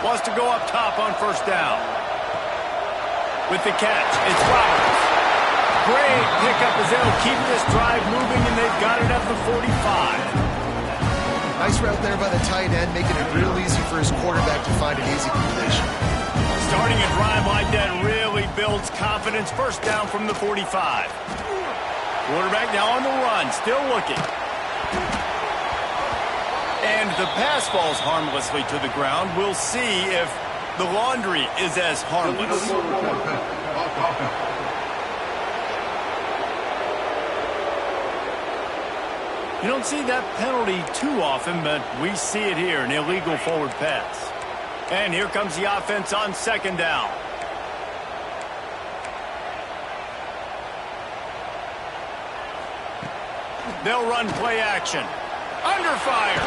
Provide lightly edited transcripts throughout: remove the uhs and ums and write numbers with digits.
Wants to go up top on first down. With the catch, it's Roberts. Great pickup as they'll keep this drive moving, and they've got it at the 45. Nice route there by the tight end, making it real easy for his quarterback to find an easy completion. Starting a drive like that really builds confidence. First down from the 45. Quarterback now on the run, still looking. And the pass falls harmlessly to the ground. We'll see if the laundry is as harmless. You don't see that penalty too often, but we see it here, an illegal forward pass. And here comes the offense on second down. They'll run play action. Under fire.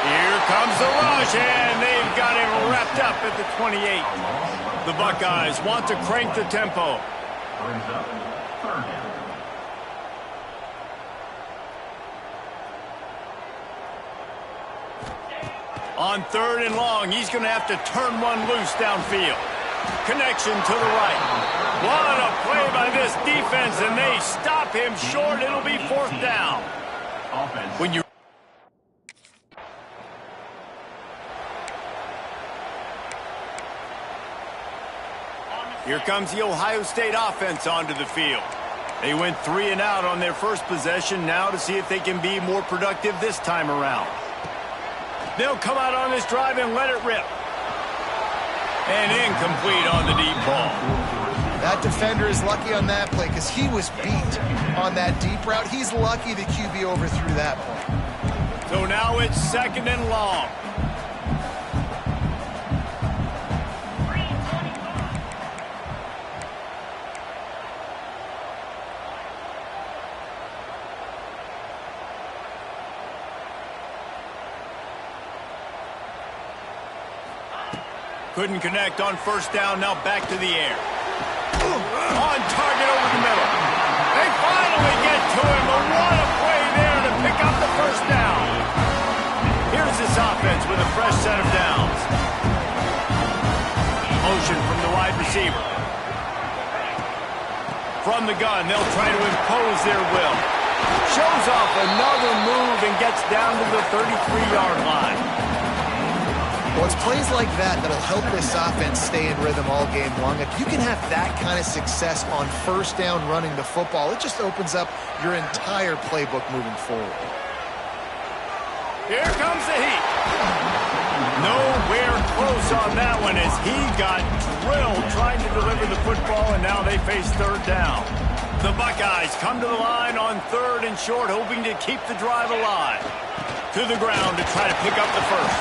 Here comes the rush, and they've got him wrapped up at the 28. The Buckeyes want to crank the tempo. On third and long, he's going to have to turn one loose downfield. Connection to the right. What a play by this defense, and they stop him short. It'll be fourth down. When you Here comes the Ohio State offense onto the field. They went 3 and out on their first possession, now to see if they can be more productive this time around. They'll come out on this drive and let it rip. And incomplete on the deep ball. That defender is lucky on that play because he was beat on that deep route. He's lucky the QB overthrew that play. So now it's second and long. Couldn't connect on first down, now back to the air. On target over the middle. They finally get to him, but what a play there to pick up the first down. Here's this offense with a fresh set of downs. Motion from the wide receiver. From the gun, they'll try to impose their will. Shows off another move and gets down to the 33-yard line. Well, it's plays like that that'll help this offense stay in rhythm all game long. If you can have that kind of success on first down running the football, it just opens up your entire playbook moving forward. Here comes the heat. Nowhere close on that one as he got drilled trying to deliver the football, and now they face third down. The Buckeyes come to the line on third and short, hoping to keep the drive alive. To the ground to try to pick up the first.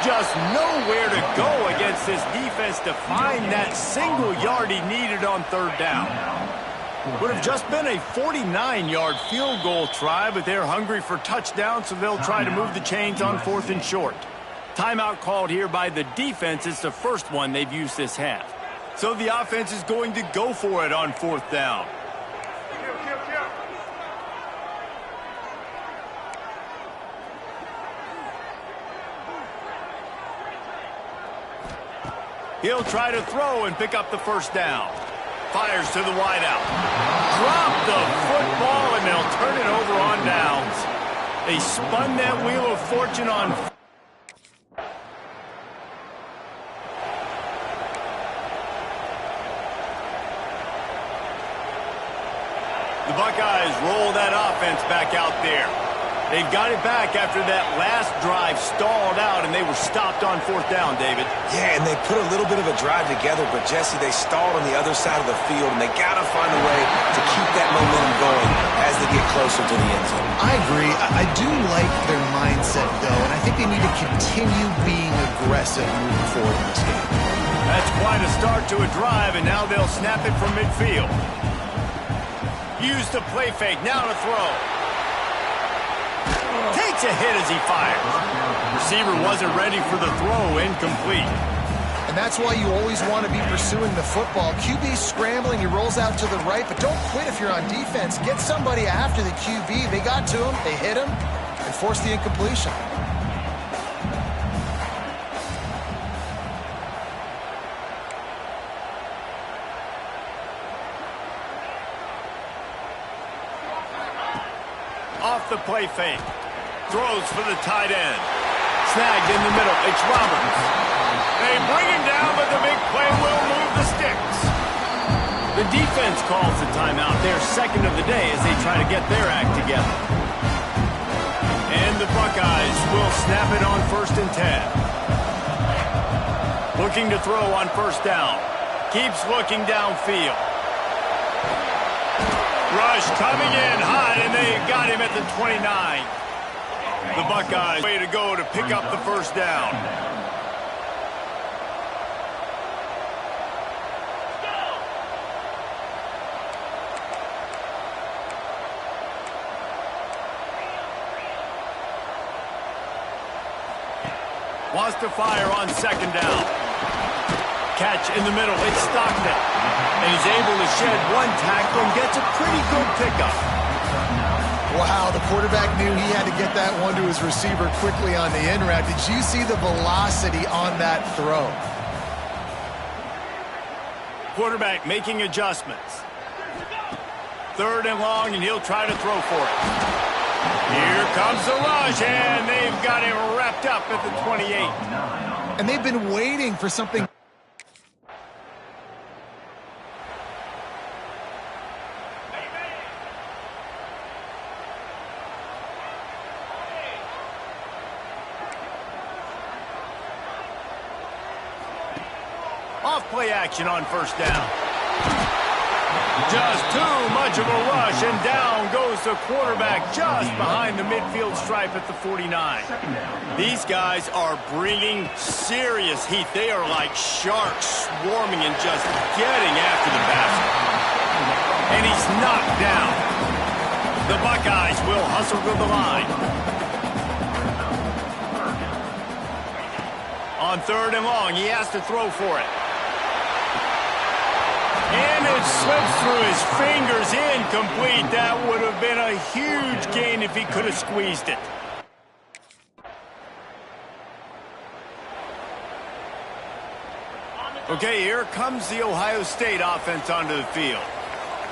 Just nowhere to go against this defense to find that single yard he needed on third down. Would have just been a 49-yard field goal try, but they're hungry for touchdown, so they'll try to move the chains on fourth and short. Timeout called here by the defense. It's the first one they've used this half. So the offense is going to go for it on fourth down. He'll try to throw and pick up the first down. Fires to the wideout. Drop the football, and they'll turn it over on downs. They spun that wheel of fortune on. The Buckeyes roll that offense back out there. They've got it back after that last drive stalled out, and they were stopped on fourth down, David. Yeah, and they put a little bit of a drive together, but, Jesse, they stalled on the other side of the field, and they got to find a way to keep that momentum going as they get closer to the end zone. I agree. I do like their mindset, though, and I think they need to continue being aggressive moving forward in this game. That's quite a start to a drive, and now they'll snap it from midfield. Use the play fake, now to throw. Takes a hit as he fires. Receiver wasn't ready for the throw, incomplete. And that's why you always want to be pursuing the football. QB's scrambling, he rolls out to the right, but don't quit if you're on defense. Get somebody after the QB. They got to him, they hit him, and forced the incompletion. Off the play fake. Throws for the tight end. Snagged in the middle. It's Roberts. They bring him down, but the big play will move the sticks. The defense calls the timeout. Their second of the day as they try to get their act together. And the Buckeyes will snap it on 1st and 10. Looking to throw on 1st down. Keeps looking downfield. Rush coming in hot, and they got him at the 29. The Buckeyes way to go to pick up the 1st down. Wants to fire on 2nd down. Catch in the middle. It's Stockton. And he's able to shed one tackle and gets a pretty good pickup. Wow, the quarterback knew he had to get that one to his receiver quickly on the in route. Did you see the velocity on that throw? Quarterback making adjustments. 3rd and long, and he'll try to throw for it. Here comes the rush, and they've got him wrapped up at the 28. And they've been waiting for something. Off-play action on 1st down. Just too much of a rush, and down goes the quarterback just behind the midfield stripe at the 49. These guys are bringing serious heat. They are like sharks swarming and just getting after the basket. And he's knocked down. The Buckeyes will hustle to the line. On 3rd and long, he has to throw for it. And it slips through his fingers, incomplete. That would have been a huge gain if he could have squeezed it. Okay, here comes the Ohio State offense onto the field.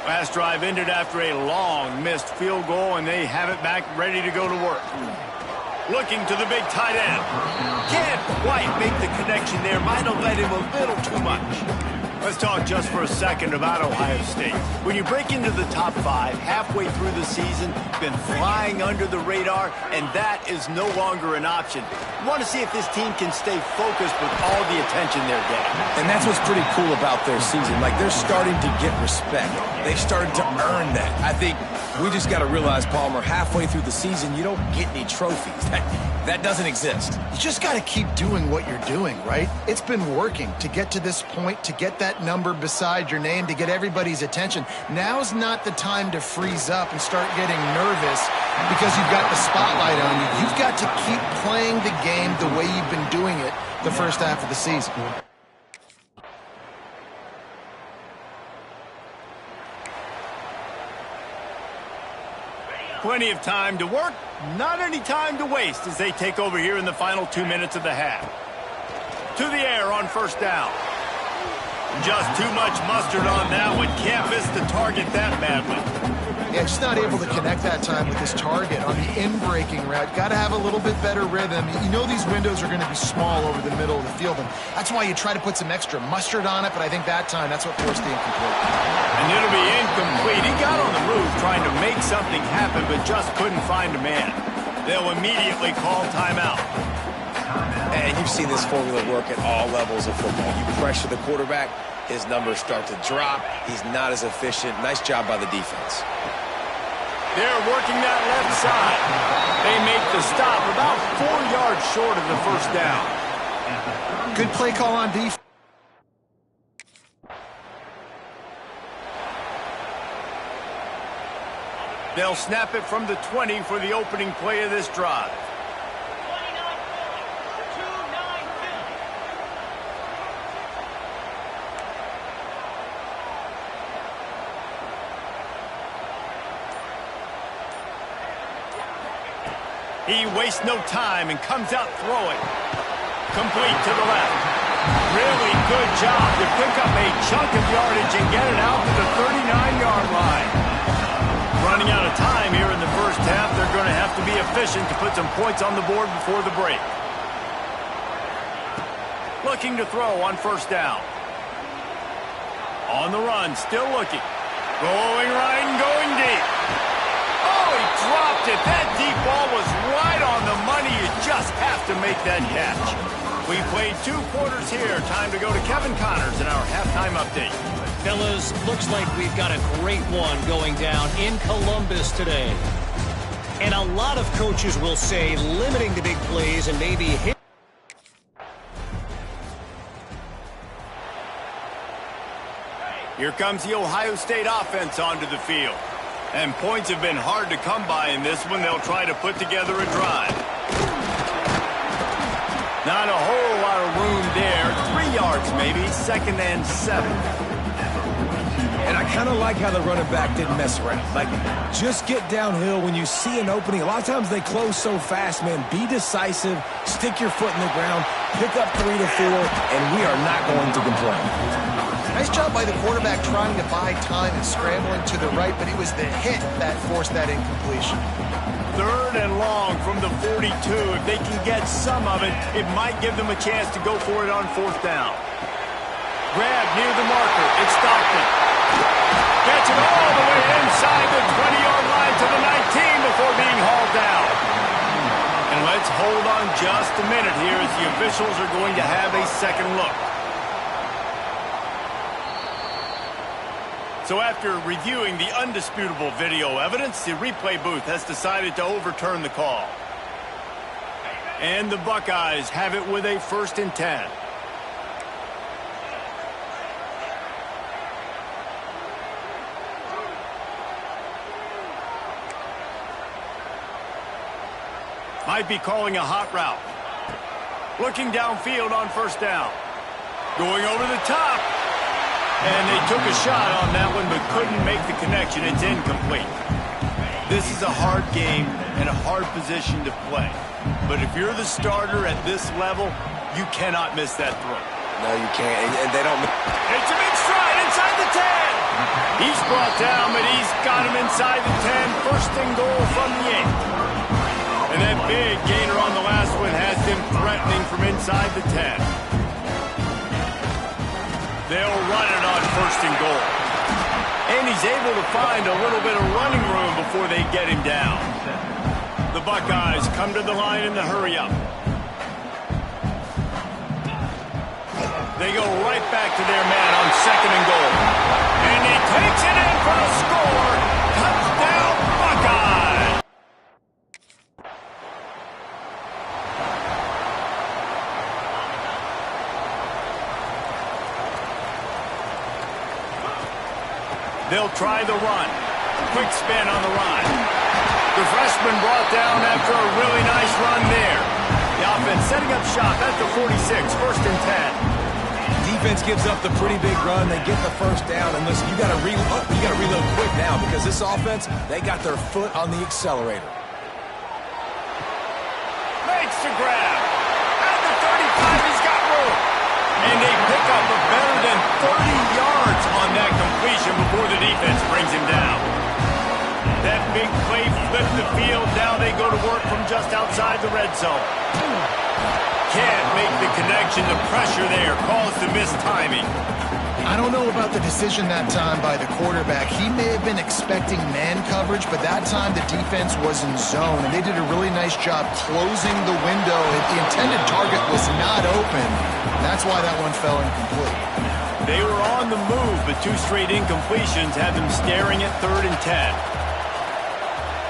Last drive ended after a long missed field goal, and they have it back ready to go to work. Looking to the big tight end. Can't quite make the connection there. Might have led him a little too much. Let's talk just for a second about Ohio State. When you break into the top 5 halfway through the season, been flying under the radar, and that is no longer an option. You want to see if this team can stay focused with all the attention they're getting. And that's what's pretty cool about their season. Like, they're starting to get respect. They've started to earn that. I think we just got to realize, Palmer, halfway through the season, you don't get any trophies. That doesn't exist. You just got to keep doing what you're doing, right? It's been working to get to this point, to get that number beside your name, to get everybody's attention. Now's not the time to freeze up and start getting nervous because you've got the spotlight on you. You've got to keep playing the game the way you've been doing it the first half of the season. Plenty of time to work, not any time to waste as they take over here in the final 2 minutes of the half. To the air on 1st down. Just too much mustard on that one. Can't miss the target that badly. Yeah, just not able to connect that time with his target on the in-breaking route. Got to have a little bit better rhythm. You know these windows are going to be small over the middle of the field, and that's why you try to put some extra mustard on it, but I think that time that's what forced the incomplete. And it'll be incomplete. He got on the move trying to make something happen, but just couldn't find a man. They'll immediately call timeout. And you've seen this formula work at all levels of football. You pressure the quarterback, his numbers start to drop. He's not as efficient. Nice job by the defense. They're working that left side. They make the stop about 4 yards short of the 1st down. Good play call on defense. They'll snap it from the 20 for the opening play of this drive. He wastes no time and comes out throwing. Complete to the left. Really good job to pick up a chunk of yardage and get it out to the 39-yard line. Running out of time here in the first half, they're going to have to be efficient to put some points on the board before the break. Looking to throw on first down. On the run, still looking. Going right and going deep. Oh, he dropped it. That deep ball was right on the money. You just have to make that catch. We played 2 quarters here. Time to go to Kevin Connors in our halftime update. Fellas, looks like we've got a great one going down in Columbus today. And a lot of coaches will say limiting the big plays and maybe hit. Here comes the Ohio State offense onto the field. And points have been hard to come by in this one. They'll try to put together a drive. Not a whole lot of room there. 3 yards maybe, 2nd and 7. And I kind of like how the running back didn't mess around. Like, just get downhill when you see an opening. A lot of times they close so fast, man. Be decisive, stick your foot in the ground, pick up 3 to 4, and we are not going to complain. Nice job by the quarterback trying to buy time and scrambling to the right, but it was the hit that forced that incompletion. 3rd and long from the 42. If they can get some of it, it might give them a chance to go for it on 4th down. Grab near the marker. It's Stockton. Gets it all the way inside the 20-yard line to the 19 before being hauled down. And let's hold on just a minute here as the officials are going to have a second look. So after reviewing the undisputable video evidence, the replay booth has decided to overturn the call. And the Buckeyes have it with a 1st and 10. Might be calling a hot route. Looking downfield on 1st down. Going over the top. And they took a shot on that one but couldn't make the connection. It's incomplete. This is a hard game and a hard position to play. But if you're the starter at this level, you cannot miss that throw. No, you can't. And they don't. It's a big stride inside the 10. He's brought down, but he's got him inside the 10. 1st and goal from the 8. And that big gainer on the last one has him threatening from inside the 10. They'll run it on 1st and goal. And he's able to find a little bit of running room before they get him down. The Buckeyes come to the line in the hurry-up. They go right back to their man on 2nd and goal. And he takes it in for a score. Touchdown, Buckeyes! They'll try the run. Quick spin on the run. The freshman brought down after a really nice run there. The offense setting up shop at the 46, 1st and 10. Defense gives up the pretty big run. They get the 1st down. And listen, you got to reload quick now because this offense, they got their foot on the accelerator. Makes the grab. At the 35, he's got room. And they pick up a better than 30 yards on that completion before the defense brings him down. That big play flipped the field. Now they go to work from just outside the red zone. Can't make the connection. The pressure there caused the missed timing. I don't know about the decision that time by the quarterback. He may have been expecting man coverage, but that time the defense was in zone, and they did a really nice job closing the window. The intended target was not open. That's why that one fell incomplete. They were on the move, but 2 straight incompletions had them staring at 3rd and 10.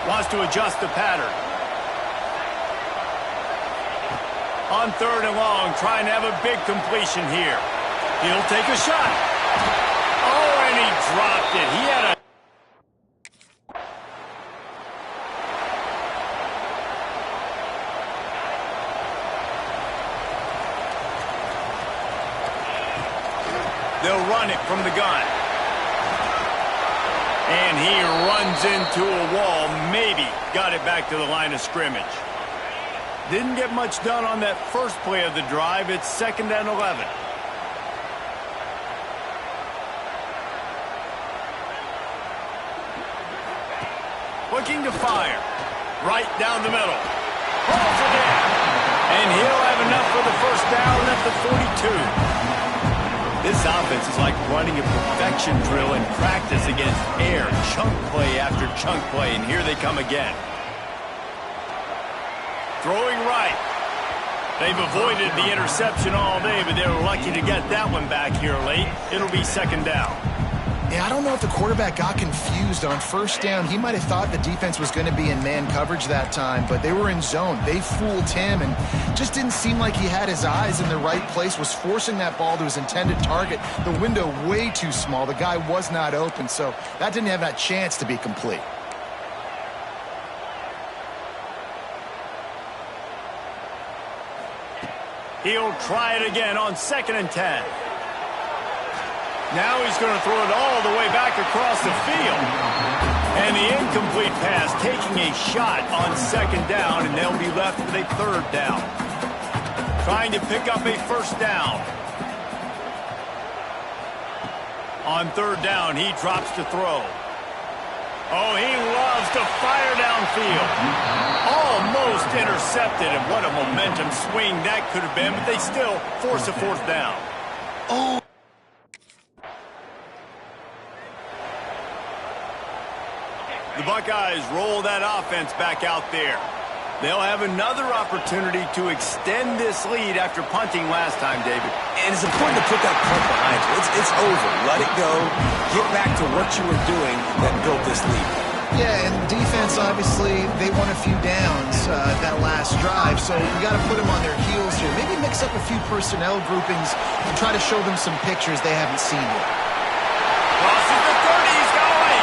Wants to adjust the pattern. On 3rd and long, trying to have a big completion here. He'll take a shot. Oh, and he dropped it. He had a... run it from the gun. And he runs into a wall, maybe got it back to the line of scrimmage. Didn't get much done on that first play of the drive. It's 2nd and 11. Looking to fire. Right down the middle. Pulls it in. And he'll have enough for the first down at the 42. This offense is like running a perfection drill in practice against air. Chunk play after chunk play, and here they come again. Throwing right. They've avoided the interception all day, but they were lucky to get that one back here late. It'll be 2nd down. Yeah, I don't know if the quarterback got confused on 1st down. He might have thought the defense was going to be in man coverage that time, but they were in zone. They fooled him and just didn't seem like he had his eyes in the right place, was forcing that ball to his intended target. The window way too small. The guy was not open, so that didn't have that chance to be complete. He'll try it again on 2nd and 10. Now he's going to throw it all the way back across the field. And the incomplete pass taking a shot on 2nd down, and they'll be left with a 3rd down. Trying to pick up a 1st down. On 3rd down, he drops to throw. Oh, he loves to fire downfield. Almost intercepted, and what a momentum swing that could have been, but they still force a 4th down. Oh. The Buckeyes roll that offense back out there. They'll have another opportunity to extend this lead after punting last time, David. And it's important to put that punt behind you. It's over. Let it go. Get back to what you were doing that built this lead. Yeah, and defense, obviously, they won a few downs that last drive, so you got to put them on their heels here. Maybe mix up a few personnel groupings and try to show them some pictures they haven't seen yet. Crosses the 30, he's going.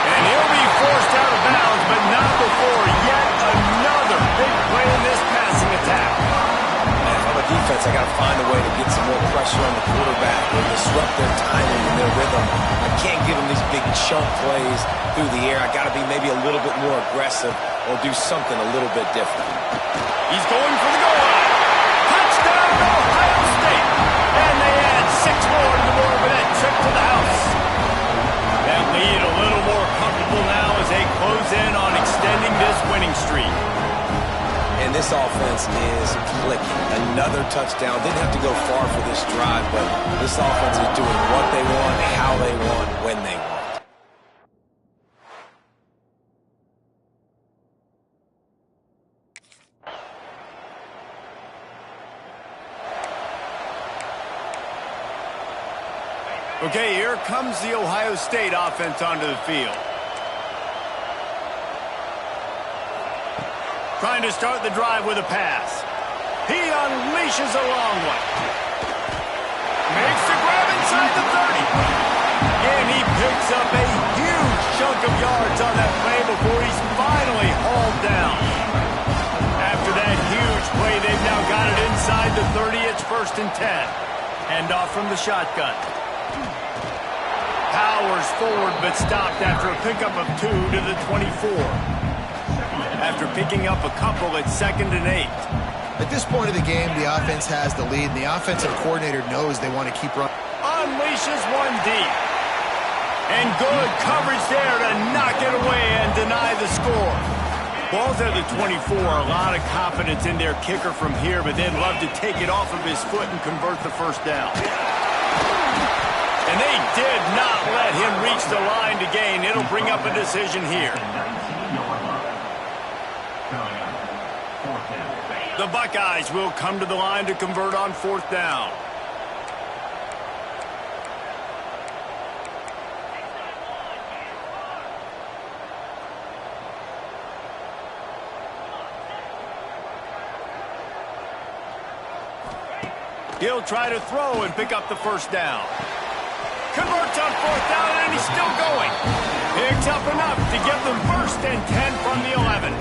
And he'll be forced out of bounds, but not before yet another big play in this passing attack. Man, if I'm a defense, I got to find a way to get some more pressure on the quarterback or disrupt their timing and their rhythm. I can't give them these big chunk plays through the air. I got to be maybe a little bit more aggressive or do something a little bit different. He's going for the goal line. Touchdown, Ohio State. And they add 6 more to the board with that trip to the house. That lead a little more comfortable now as they close in on extending this winning streak. And this offense is clicking. Another touchdown. Didn't have to go far for this drive, but this offense is doing what they want, how they want, when they want. Okay, here comes the Ohio State offense onto the field. Trying to start the drive with a pass. He unleashes a long one. Makes the grab inside the 30. And he picks up a huge chunk of yards on that play before he's finally hauled down. After that huge play, they've now got it inside the 30. It's 1st and 10. Hand off from the shotgun. Powers forward, but stopped after a pickup of 2 to the 24. After picking up a couple at 2nd and 8. At this point of the game, the offense has the lead, and the offensive coordinator knows they want to keep running. Unleashes one deep. And good coverage there to knock it away and deny the score. Ball's at the 24. A lot of confidence in their kicker from here, but they'd love to take it off of his foot and convert the 1st down. And they did not let him reach the line to gain. It'll bring up a decision here. The Buckeyes will come to the line to convert on 4th down. He'll try to throw and pick up the 1st down. Converts on 4th down, and he's still going. Picks up enough to give them 1st and 10 from the 11.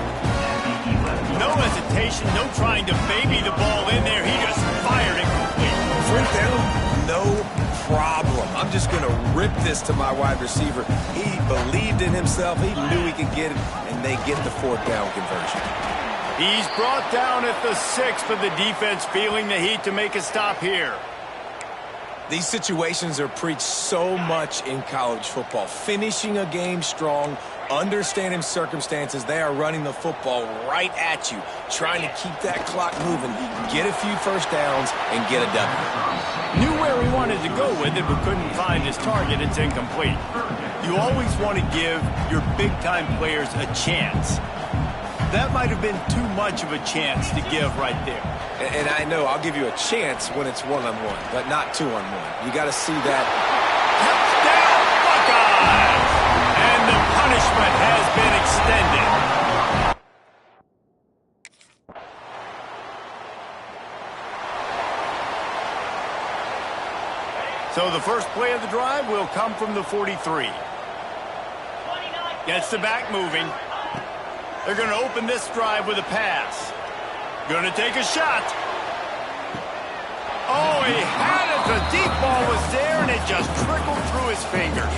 No hesitation, no trying to baby the ball in there. He just fired it complete. 4th down, no problem. ripped this to my wide receiver. He believed in himself. He knew he could get it, and they get the fourth down conversion. He's brought down at the 6, but the defense feeling the heat to make a stop here. These situations are preached so much in college football. Finishing a game strong, understanding circumstances. They are running the football right at you, trying to keep that clock moving, get a few first downs, and get a W. Knew where he wanted to go with it, but couldn't find his target. It's incomplete. You always want to give your big-time players a chance. That might have been too much of a chance to give right there. And I know I'll give you a chance when it's one-on-one, but not two-on-one. You got to see that. Touchdown, Buckeyes! And the punishment has been extended. So the first play of the drive will come from the 43. Gets the back moving. They're going to open this drive with a pass. Going to take a shot. Oh, he had it. The deep ball was there, and it just trickled through his fingers.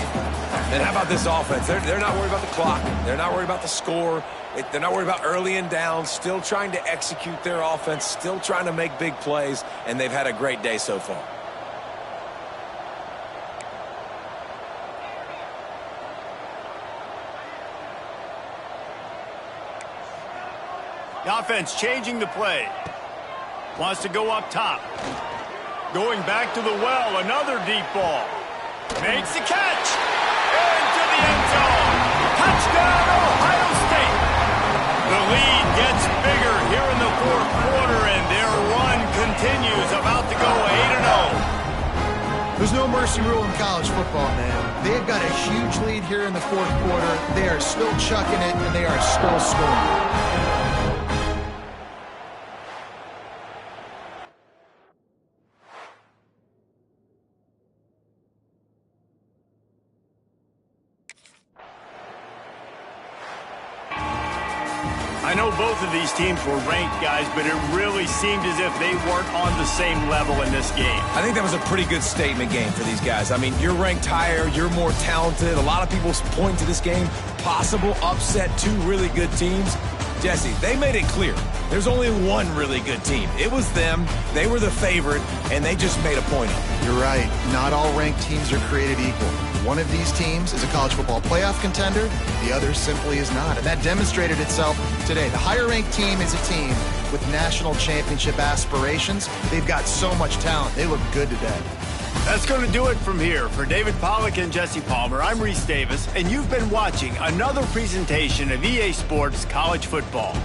And how about this offense? They're not worried about the clock. They're not worried about the score. They're not worried about early and down. Still trying to execute their offense. Still trying to make big plays, and they've had a great day so far. The offense changing the play. Wants to go up top. Going back to the well. Another deep ball. Makes the catch. Into the end zone. Touchdown, Ohio State. The lead gets bigger here in the fourth quarter, and their run continues. About to go 8-0. There's no mercy rule in college football, man. They've got a huge lead here in the fourth quarter. They are still chucking it, and they are still scoring. I know both of these teams were ranked, guys, but it really seemed as if they weren't on the same level in this game. I think that was a pretty good statement game for these guys. I mean, you're ranked higher, you're more talented. A lot of people point to this game, possible upset, two really good teams. Jesse, they made it clear. There's only one really good team. It was them. They were the favorite, and they just made a point of it. You're right. Not all ranked teams are created equal. One of these teams is a college football playoff contender. The other simply is not. And that demonstrated itself today. The higher-ranked team is a team with national championship aspirations. They've got so much talent. They look good today. That's going to do it from here. For David Pollack and Jesse Palmer, I'm Reese Davis, and you've been watching another presentation of EA Sports College Football.